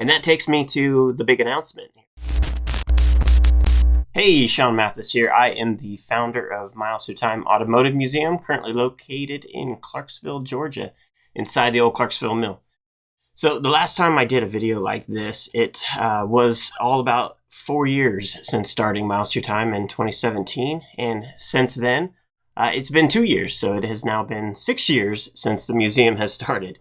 And that takes me to the big announcement. Hey, Sean Mathis here. I am the founder of Miles Through Time Automotive Museum, currently located in Clarkesville, Georgia, inside the old Clarkesville mill. So the last time I did a video like this, it was all about 4 years since starting Miles Through Time in 2017. And since then, it's been 2 years. So it has now been 6 years since the museum has started.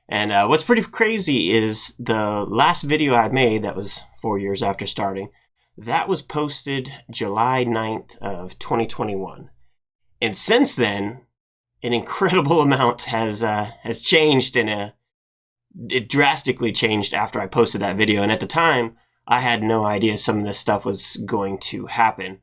And what's pretty crazy is the last video I made, that was 4 years after starting, that was posted July 9th of 2021. And since then, an incredible amount has changed, and it drastically changed after I posted that video. And at the time, I had no idea some of this stuff was going to happen.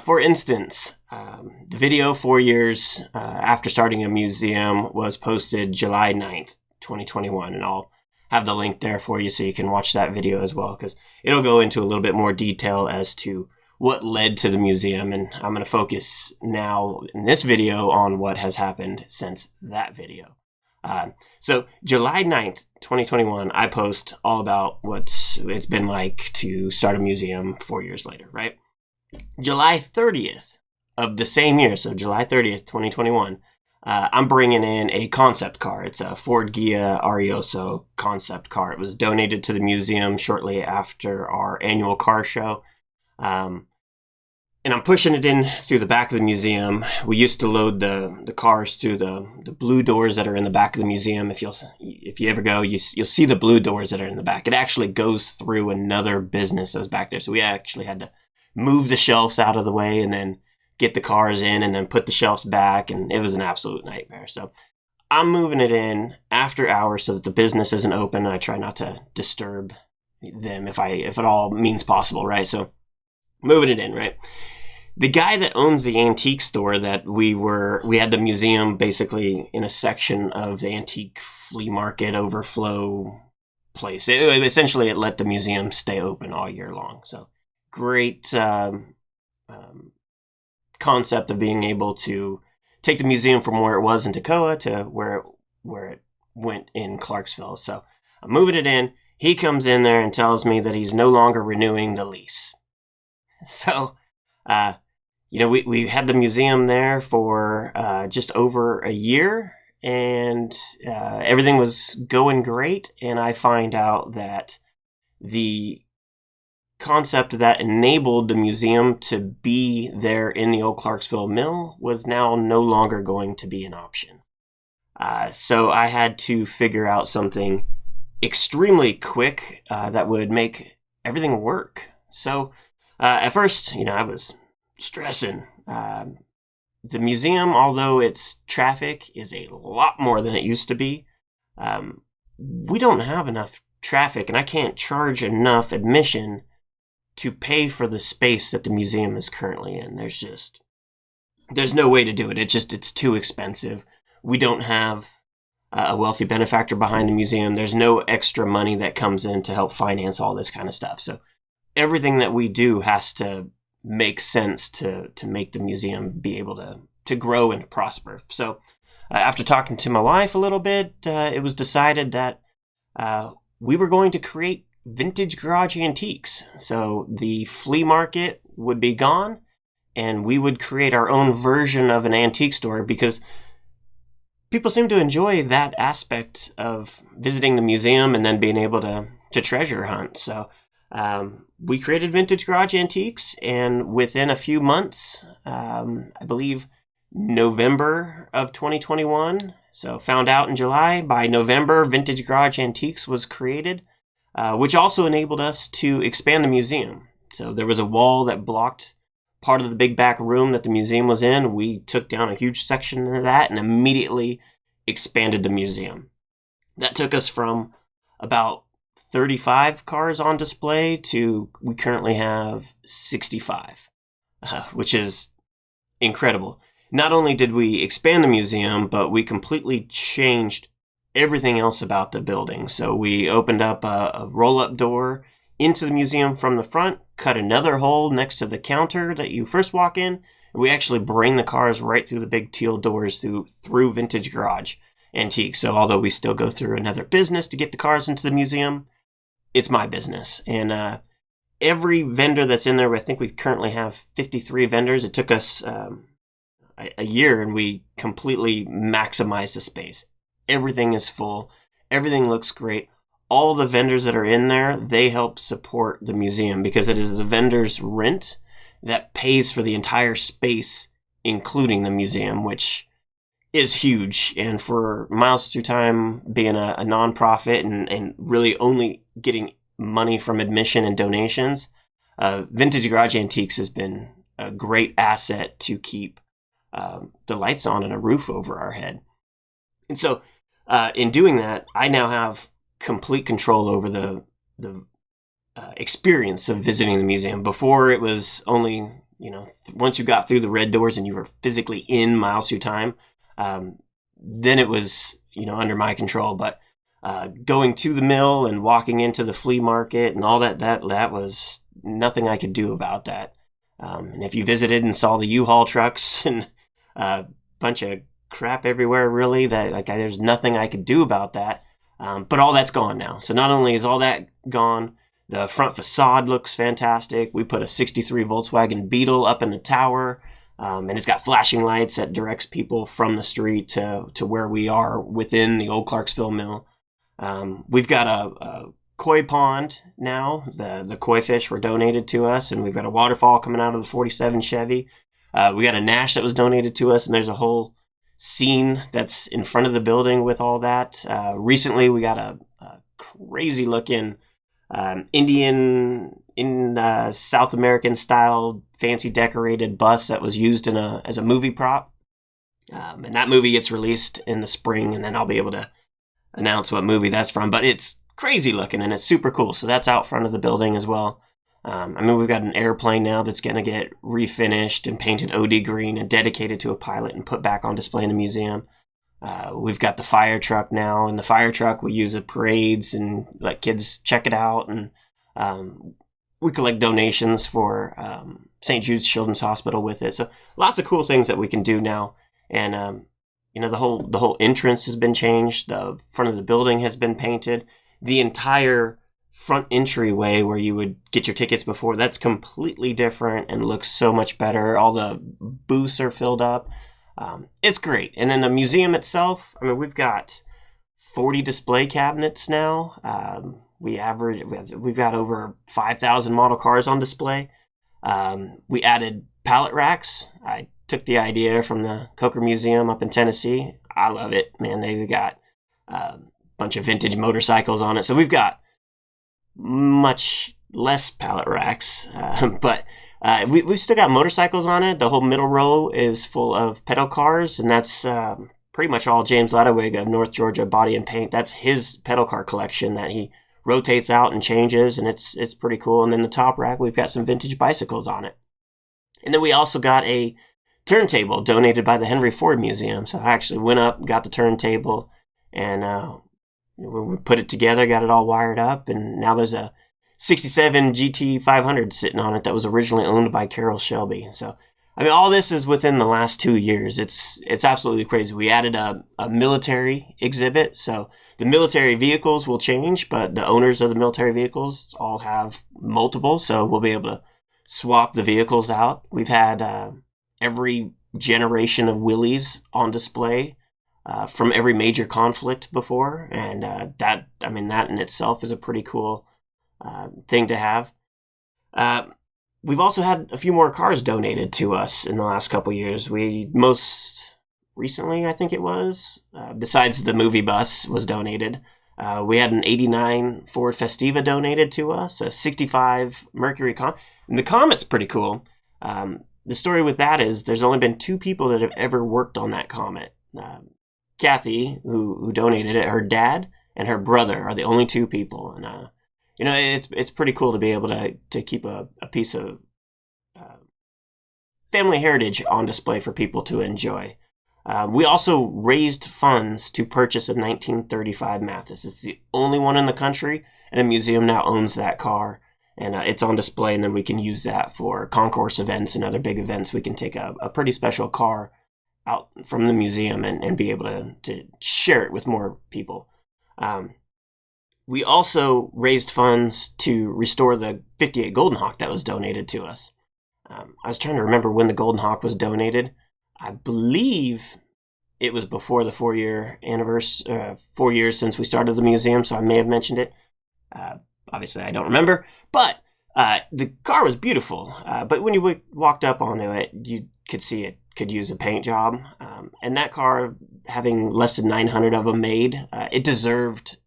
For instance, the video 4 years after starting a museum was posted July 9th, 2021. And I'll have the link there for you so you can watch that video as well, because it'll go into a little bit more detail as to what led to the museum. And I'm going to focus now in this video on what has happened since that video. So July 9th, 2021, I post all about what it's been like to start a museum 4 years later, right? July 30th of the same year, so July 30th, 2021, I'm bringing in a concept car. It's a Ford Ghia Arioso concept car. It was donated to the museum shortly after our annual car show. And I'm pushing it in through the back of the museum. We used to load the cars through the blue doors that are in the back of the museum. If you ever go, you'll see the blue doors that are in the back. It actually goes through another business that's back there. So we actually had to move the shelves out of the way and then get the cars in and then put the shelves back, and it was an absolute nightmare. So I'm moving it in after hours so that the business isn't open, and I try not to disturb them if it all means possible, right? So moving it in, right? The guy that owns the antique store that we had the museum basically in a section of the antique flea market overflow place. Essentially, it let the museum stay open all year long. So great concept of being able to take the museum from where it was in Toccoa to where it went in Clarkesville. So I'm moving it in. He comes in there and tells me that he's no longer renewing the lease. So, we had the museum there for just over a year, and everything was going great. And I find out that the concept that enabled the museum to be there in the old Clarksville mill was now no longer going to be an option. So I had to figure out something extremely quick that would make everything work. So at first, I was stressing. The museum, although its traffic is a lot more than it used to be, we don't have enough traffic, and I can't charge enough admission to pay for the space that the museum is currently in. There's no way to do it. It's too expensive. We don't have a wealthy benefactor behind the museum. There's no extra money that comes in to help finance all this kind of stuff. So everything that we do has to make sense to make the museum be able to grow and prosper. So after talking to my wife a little bit, it was decided that we were going to create vintage garage antiques. So the flea market would be gone, and we would create our own version of an antique store, because people seem to enjoy that aspect of visiting the museum and then being able to treasure hunt. So we created Vintage Garage Antiques, and within a few months, I believe November of 2021, so found out in July, by November, Vintage Garage Antiques was created, which also enabled us to expand the museum. So there was a wall that blocked part of the big back room that the museum was in. We took down a huge section of that and immediately expanded the museum. That took us from about 35 cars on display to we currently have 65, which is incredible. Not only did we expand the museum, but we completely changed everything else about the building. So we opened up a roll-up door into the museum from the front, cut another hole next to the counter that you first walk in, and we actually bring the cars right through the big teal doors through Vintage Garage Antiques. So although we still go through another business to get the cars into the museum, it's my business. And every vendor that's in there, I think we currently have 53 vendors. It took us a year, and we completely maximized the space. Everything is full. Everything looks great. All the vendors that are in there, they help support the museum because it is the vendor's rent that pays for the entire space, including the museum, which is huge. And for Miles Through Time being a nonprofit and really only getting money from admission and donations, Vintage Garage Antiques has been a great asset to keep the lights on and a roof over our head. And so in doing that, I now have complete control over the experience of visiting the museum. Before, it was only, once you got through the red doors and you were physically in Miles Through Time, then it was, under my control. But going to the mill and walking into the flea market and all that was nothing I could do about that. And if you visited and saw the U-Haul trucks and a bunch of crap everywhere, really, that there's nothing I could do about that. But all that's gone now. So not only is all that gone, the front facade looks fantastic. We put a 63 Volkswagen Beetle up in the tower, and it's got flashing lights that directs people from the street to where we are within the old Clarkesville mill. We've got a koi pond now. The koi fish were donated to us, and we've got a waterfall coming out of the 47 Chevy. We got a Nash that was donated to us, and there's a whole scene that's in front of the building with all that. Recently, we got a crazy looking Indian in South American style fancy decorated bus that was used as a movie prop. And that movie gets released in the spring, and then I'll be able to announce what movie that's from. But it's crazy looking and it's super cool. So that's out front of the building as well. We've got an airplane now that's going to get refinished and painted OD green and dedicated to a pilot and put back on display in the museum. We've got the fire truck now, and the fire truck we use at parades and let kids check it out. And we collect donations for St. Jude's Children's Hospital with it. So lots of cool things that we can do now. And the whole entrance has been changed. The front of the building has been painted. The entire front entryway where you would get your tickets before, that's completely different and looks so much better. All the booths are filled up. It's great. And in the museum itself, we've got 40 display cabinets now. We've got over 5,000 model cars on display. We added pallet racks. I took the idea from the Coker Museum up in Tennessee. I love it, man. They've got a bunch of vintage motorcycles on it. So we've got much less pallet racks, but we've still got motorcycles on it. The whole middle row is full of pedal cars, and that's pretty much all James Ladewig of North Georgia Body and Paint. That's his pedal car collection that he rotates out and changes, and it's pretty cool. And then the top rack, we've got some vintage bicycles on it. And then we also got a turntable donated by the Henry Ford Museum. So I actually went up, got the turntable, and we put it together, got it all wired up, and now there's a 67 GT 500 sitting on it that was originally owned by Carroll Shelby. So, all this is within the last 2 years. It's absolutely crazy. We added a military exhibit, so the military vehicles will change, but the owners of the military vehicles all have multiple, so we'll be able to swap the vehicles out. We've had every generation of Willys on display from every major conflict before, and that in itself is a pretty cool thing to have. We've also had a few more cars donated to us in the last couple years. We most recently, I think it was, besides the movie bus was donated, we had an 89 Ford Festiva donated to us, a 65 Mercury Comet. And the Comet's pretty cool. The story with that is there's only been 2 people that have ever worked on that Comet. Kathy, who donated it, her dad and her brother are the only 2 people. And, it's pretty cool to be able to keep a piece of family heritage on display for people to enjoy. We also raised funds to purchase a 1935 Mathis. It's the only one in the country, and the museum now owns that car. And it's on display, and then we can use that for concourse events and other big events. We can take a pretty special car out from the museum and be able to share it with more people. We also raised funds to restore the 58 Golden Hawk that was donated to us. I was trying to remember when the Golden Hawk was donated. I believe it was before the 4-year anniversary, 4 years since we started the museum, so I may have mentioned it. Obviously, I don't remember, but the car was beautiful. But when you walked up onto it, you could see it could use a paint job. And that car, having less than 900 of them made, it deserved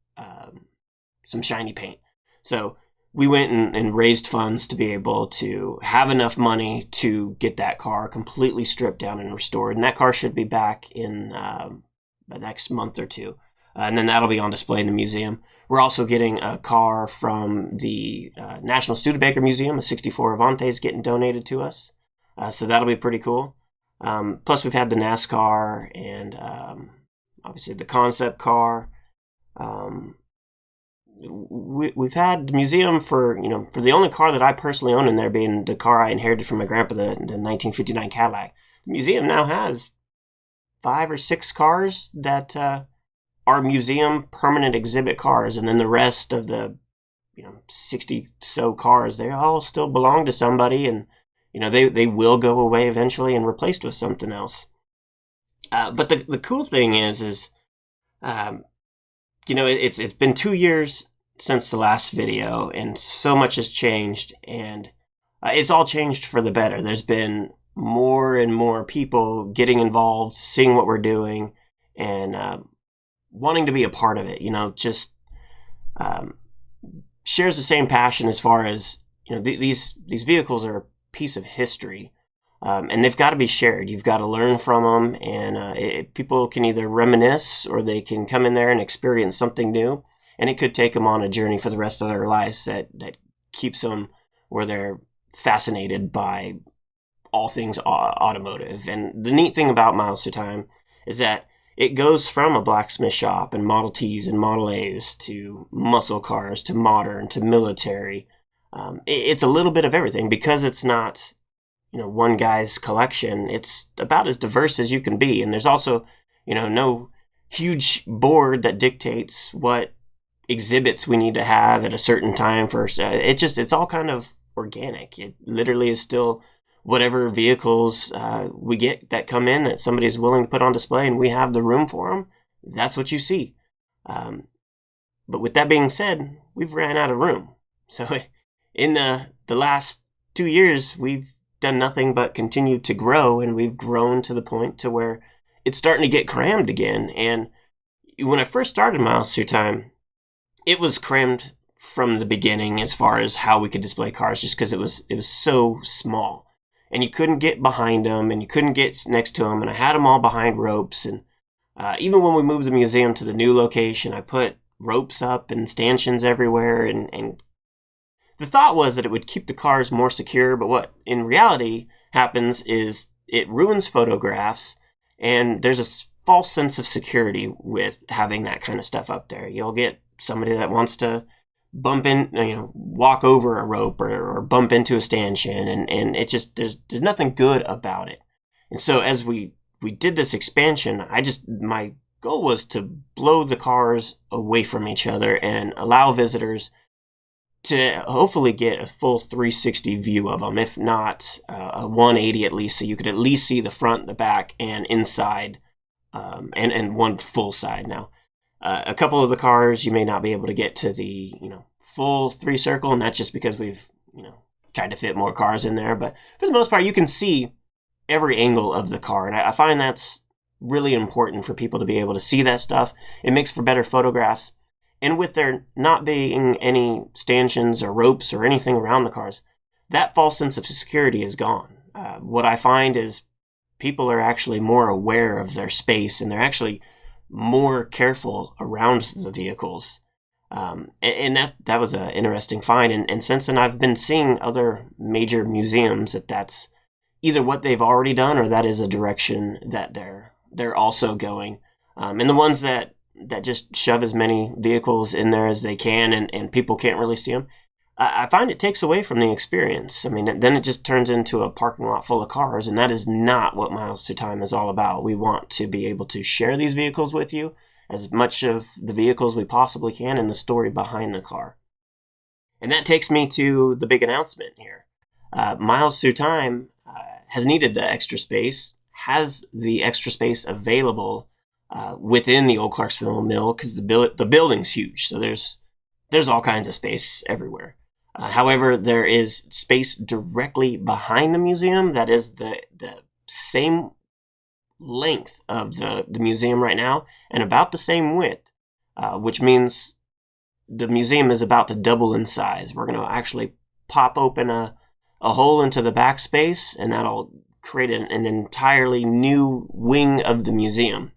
some shiny paint. So we went and raised funds to be able to have enough money to get that car completely stripped down and restored. And that car should be back in the next month or two. And then that'll be on display in the museum. We're also getting a car from the National Studebaker Museum. A 64 Avante is getting donated to us. So that'll be pretty cool. Plus, we've had the NASCAR and obviously the concept car. We've had the museum for the only car that I personally own in there being the car I inherited from my grandpa, the 1959 Cadillac. The museum now has 5 or 6 cars that are museum permanent exhibit cars, and then the rest of the 60 so cars, they all still belong to somebody, and they will go away eventually and replaced with something else. But the cool thing is it's been 2 years since the last video, and so much has changed, and it's all changed for the better. There's been more and more people getting involved, seeing what we're doing, and wanting to be a part of it. Shares the same passion as far as these vehicles are a piece of history. And they've got to be shared. You've got to learn from them, and people can either reminisce or they can come in there and experience something new, and it could take them on a journey for the rest of their lives that keeps them where they're fascinated by all things automotive. And the neat thing about Miles Through Time is that it goes from a blacksmith shop and Model Ts and Model As to muscle cars to modern to military. It's a little bit of everything because it's not one guy's collection. It's about as diverse as you can be. And there's also, no huge board that dictates what exhibits we need to have at a certain time for. It's all kind of organic. It literally is still whatever vehicles we get that come in that somebody's willing to put on display and we have the room for them. That's what you see. But with that being said, we've ran out of room. So in the last 2 years, we've done nothing but continue to grow, and we've grown to the point to where it's starting to get crammed again. And when I first started Miles Through Time, it was crammed from the beginning as far as how we could display cars, just because it was so small, and you couldn't get behind them, and you couldn't get next to them, and I had them all behind ropes. And even when we moved the museum to the new location, I put ropes up and stanchions everywhere, and the thought was that it would keep the cars more secure, but what in reality happens is it ruins photographs, and there's a false sense of security with having that kind of stuff up there. You'll get somebody that wants to bump in, walk over a rope or bump into a stanchion, and it just there's nothing good about it. And so as we did this expansion, my goal was to blow the cars away from each other and allow visitors to hopefully get a full 360 view of them, if not a 180 at least, so you could at least see the front, the back, and inside, and one full side. Now, a couple of the cars you may not be able to get to the full 3 circle, and that's just because we've tried to fit more cars in there. But for the most part, you can see every angle of the car, and I find that's really important for people to be able to see that stuff. It makes for better photographs. And with there not being any stanchions or ropes or anything around the cars, that false sense of security is gone. What I find is people are actually more aware of their space, and they're actually more careful around the vehicles. And that was an interesting find. And since then, I've been seeing other major museums that's either what they've already done or that is a direction that they're also going. And the ones that just shove as many vehicles in there as they can, and people can't really see them, I find it takes away from the experience. I mean, then it just turns into a parking lot full of cars, and that is not what Miles Through Time is all about. We want to be able to share these vehicles with you, as much of the vehicle as we possibly can and the story behind the car. And that takes me to the big announcement here. Miles Through Time has needed the extra space, has the extra space available within the old Clarksville mill because the building's huge. So there's all kinds of space everywhere. However, there is space directly behind the museum that is the same length of the museum right now and about the same width, which means the museum is about to double in size. We're going to actually pop open a hole into the back space, and that'll create an entirely new wing of the museum.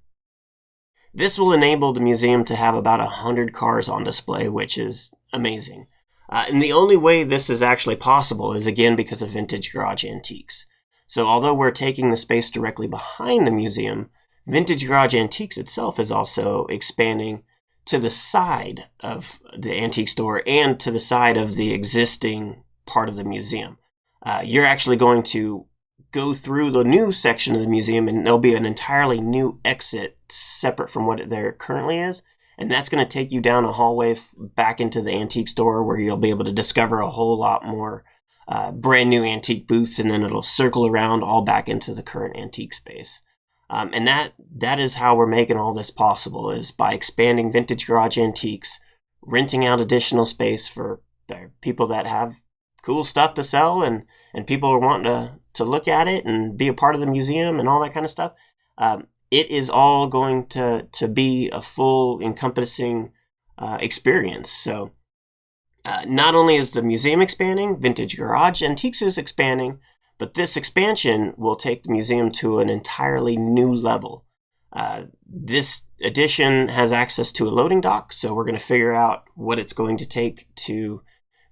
This will enable the museum to have about 100 cars on display, which is amazing. And the only way this is actually possible is, again, because of Vintage Garage Antiques. So although we're taking the space directly behind the museum, Vintage Garage Antiques itself is also expanding to the side of the antique store and to the side of the existing part of the museum. You're actually going to go through the new section of the museum, and there'll be an entirely new exit separate from what there currently is. And that's going to take you down a hallway back into the antique store where you'll be able to discover a whole lot more brand new antique booths, and then it'll circle around all back into the current antique space. And that is how we're making all this possible, is by expanding Vintage Garage Antiques, renting out additional space for people that have cool stuff to sell, and people are wanting to look at it and be a part of the museum and all that kind of stuff. It is all going to be a full encompassing experience. So not only is the museum expanding, Vintage Garage Antiques is expanding, but this expansion will take the museum to an entirely new level. This addition has access to a loading dock, so we're going to figure out what it's going to take to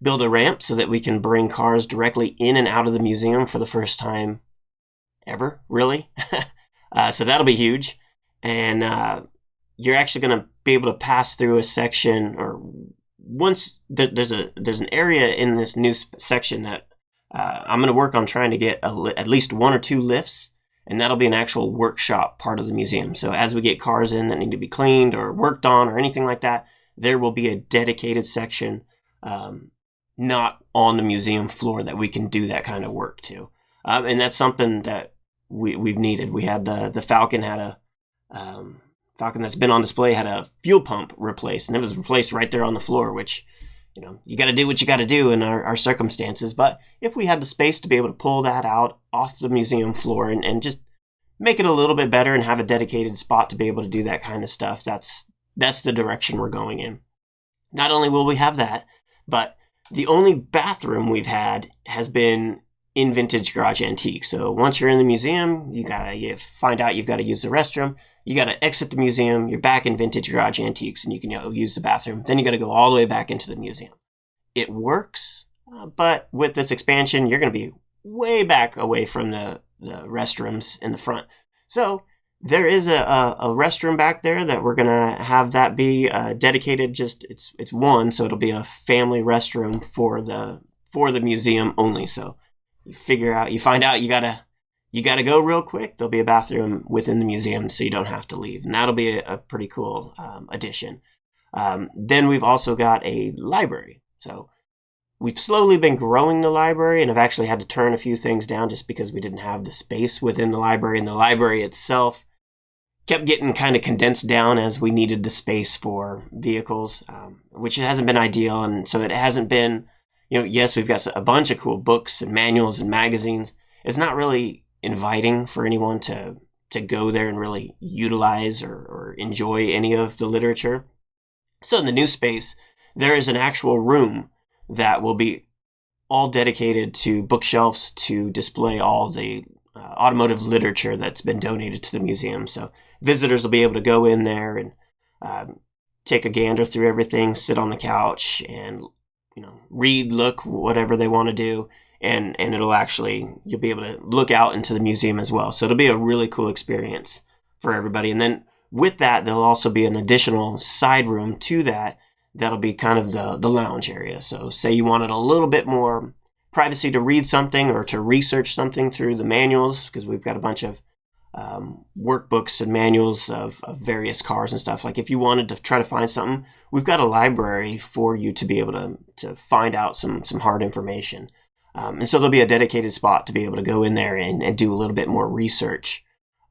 build a ramp so that we can bring cars directly in and out of the museum for the first time ever, really. So that'll be huge. And you're actually going to be able to pass through a section, or once there's an area in this new section that I'm going to work on trying to get at least one or two lifts, and that'll be an actual workshop part of the museum. So as we get cars in that need to be cleaned or worked on or anything like that, there will be a dedicated section, not on the museum floor, that we can do that kind of work to. And that's something that we've needed. We had the Falcon Falcon that's been on display had a fuel pump replaced, and it was replaced right there on the floor, which, you got to do what you got to do in our circumstances. But if we had the space to be able to pull that out off the museum floor and just make it a little bit better and have a dedicated spot to be able to do that kind of stuff, that's the direction we're going in. Not only will we have that, but the only bathroom we've had has been in Vintage Garage Antiques. So once you're in the museum, you find out you've got to use the restroom. You got to exit the museum. You're back in Vintage Garage Antiques, and you can use the bathroom. Then you got to go all the way back into the museum. It works, but with this expansion, you're going to be way back away from the restrooms in the front. So there is a restroom back there that we're going to have that be dedicated. It's one, so it'll be a family restroom for the museum only. So you find out you gotta go real quick. There'll be a bathroom within the museum, so you don't have to leave, and that'll be a pretty cool addition. Then we've also got a library. So we've slowly been growing the library, and I've actually had to turn a few things down just because we didn't have the space within the library, and the library itself kept getting kind of condensed down as we needed the space for vehicles, which hasn't been ideal. And so it hasn't been, yes, we've got a bunch of cool books and manuals and magazines. It's not really inviting for anyone to go there and really utilize or enjoy any of the literature. So in the new space, there is an actual room that will be all dedicated to bookshelves to display all the automotive literature that's been donated to the museum. So visitors will be able to go in there and take a gander through everything, sit on the couch, and read, look, whatever they want to do, and you'll be able to look out into the museum as well. So it'll be a really cool experience for everybody. And then with that, there'll also be an additional side room to that'll be kind of the lounge area. So say you wanted a little bit more privacy to read something or to research something through the manuals, because we've got a bunch of workbooks and manuals of various cars and stuff. Like if you wanted to try to find something, we've got a library for you to be able to find out some hard information. And so there'll be a dedicated spot to be able to go in there and do a little bit more research.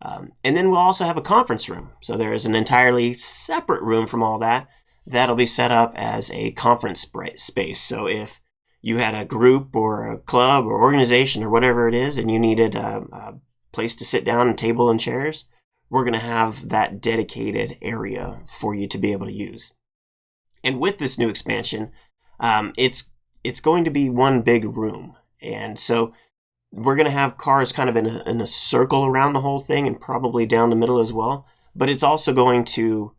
And then we'll also have a conference room. So there is an entirely separate room from all that. That'll be set up as a conference space. So if you had a group or a club or organization or whatever it is, and you needed a place to sit down and table and chairs, we're going to have that dedicated area for you to be able to use. And with this new expansion, it's going to be one big room. And so we're going to have cars kind of in a circle around the whole thing and probably down the middle as well. But it's also going to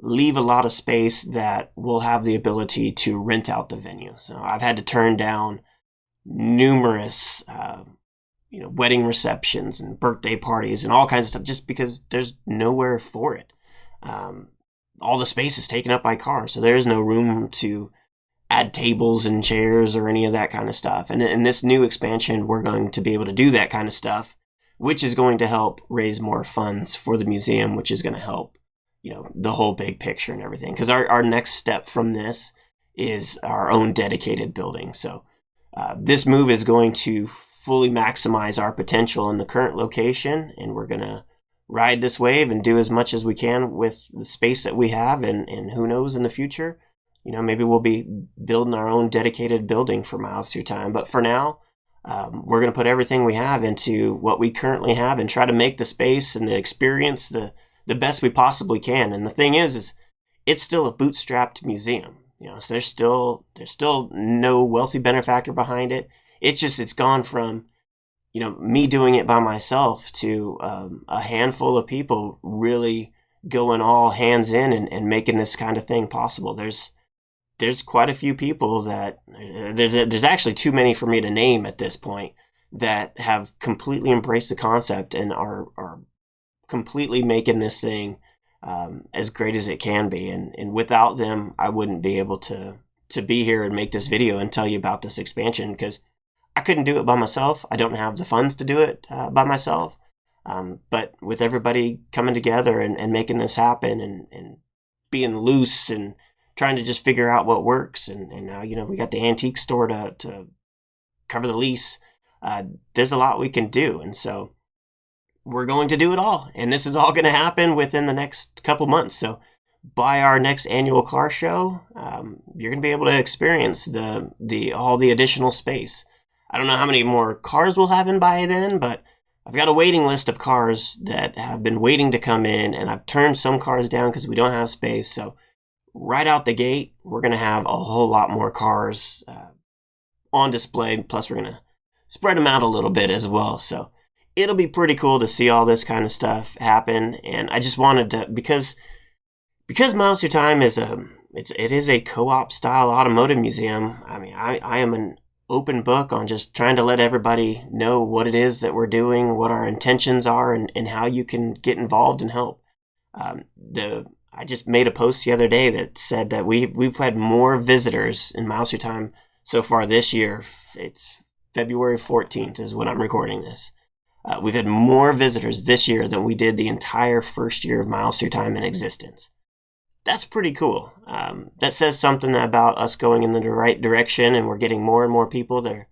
leave a lot of space that will have the ability to rent out the venue. So I've had to turn down numerous wedding receptions and birthday parties and all kinds of stuff just because there's nowhere for it. All the space is taken up by cars, so there is no room to add tables and chairs or any of that kind of stuff. And in this new expansion, we're going to be able to do that kind of stuff, which is going to help raise more funds for the museum, which is going to help, the whole big picture and everything. Because our next step from this is our own dedicated building. So this move is going to fully maximize our potential in the current location, and we're going to ride this wave and do as much as we can with the space that we have. And who knows in the future, maybe we'll be building our own dedicated building for Miles Through Time. But for now, we're going to put everything we have into what we currently have and try to make the space and the experience the best we possibly can. And the thing is it's still a bootstrapped museum. So there's still no wealthy benefactor behind it. It's gone from, me doing it by myself to a handful of people really going all hands in and making this kind of thing possible. There's quite a few people that there's actually too many for me to name at this point that have completely embraced the concept and are completely making this thing as great as it can be. And without them, I wouldn't be able to be here and make this video and tell you about this expansion, because I couldn't do it by myself. I don't have the funds to do it by myself. But with everybody coming together and making this happen and being loose and trying to just figure out what works. And now, we got the antique store to cover the lease. There's a lot we can do. And so we're going to do it all. And this is all going to happen within the next couple months. So by our next annual car show, you're going to be able to experience all the additional space. I don't know how many more cars we'll have in by then, but I've got a waiting list of cars that have been waiting to come in, and I've turned some cars down because we don't have space. So right out the gate, we're going to have a whole lot more cars on display. Plus, we're going to spread them out a little bit as well. So it'll be pretty cool to see all this kind of stuff happen. And I just wanted to, because Miles Through Time is a co-op style automotive museum. I mean, I am an open book on just trying to let everybody know what it is that we're doing, what our intentions are, and how you can get involved and help. I just made a post the other day that said that we've had more visitors in Miles Through Time so far this year. It's February 14th is when I'm recording this. We've had more visitors this year than we did the entire first year of Miles Through Time in existence. That's pretty cool. That says something about us going in the right direction, and we're getting more and more people that are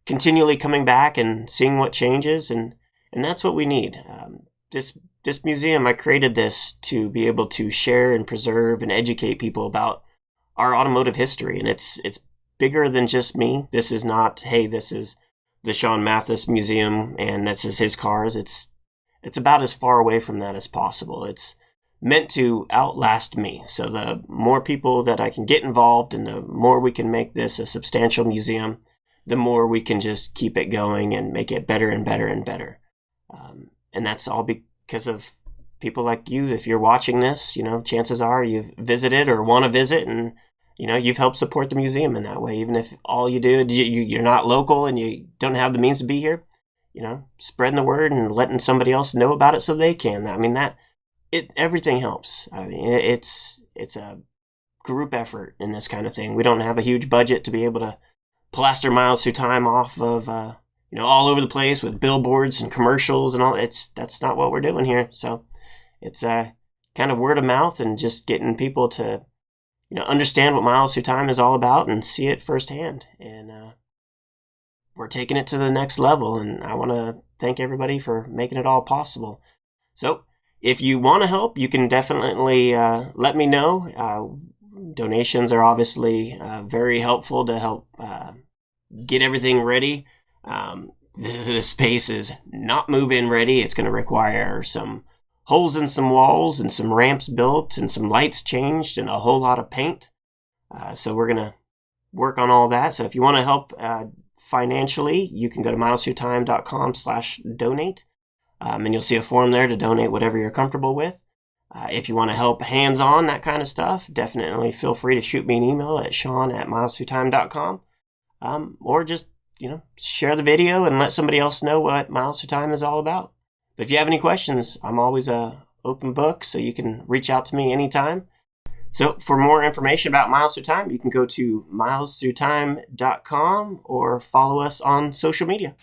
continually coming back and seeing what changes, and that's what we need. This museum, I created this to be able to share and preserve and educate people about our automotive history, and it's bigger than just me. This is not, hey, this is the Sean Mathis Museum and this is his cars. It's about as far away from that as possible. It's meant to outlast me. So the more people that I can get involved and the more we can make this a substantial museum, the more we can just keep it going and make it better and better and better. And that's all because of people like you. If you're watching this, chances are you've visited or want to visit, and you've helped support the museum in that way. Even if all you do, you're not local and you don't have the means to be here, spreading the word and letting somebody else know about it so they can. I mean, everything helps. I mean, it's a group effort in this kind of thing. We don't have a huge budget to be able to plaster Miles Through Time off of all over the place with billboards and commercials and all. That's not what we're doing here. So it's kind of word of mouth and just getting people to understand what Miles Through Time is all about and see it firsthand. And we're taking it to the next level, and I want to thank everybody for making it all possible. So if you want to help, you can definitely let me know. Donations are obviously very helpful to help get everything ready. The space is not move-in ready. It's going to require some holes in some walls and some ramps built and some lights changed and a whole lot of paint. So we're going to work on all that. So if you want to help financially, you can go to milesthroughtime.com/donate. And you'll see a form there to donate whatever you're comfortable with. If you want to help hands-on, that kind of stuff, definitely feel free to shoot me an email at sean@milesthroughtime.com. Or just, share the video and let somebody else know what Miles Through Time is all about. But if you have any questions, I'm always a open book, so you can reach out to me anytime. So for more information about Miles Through Time, you can go to milesthroughtime.com or follow us on social media.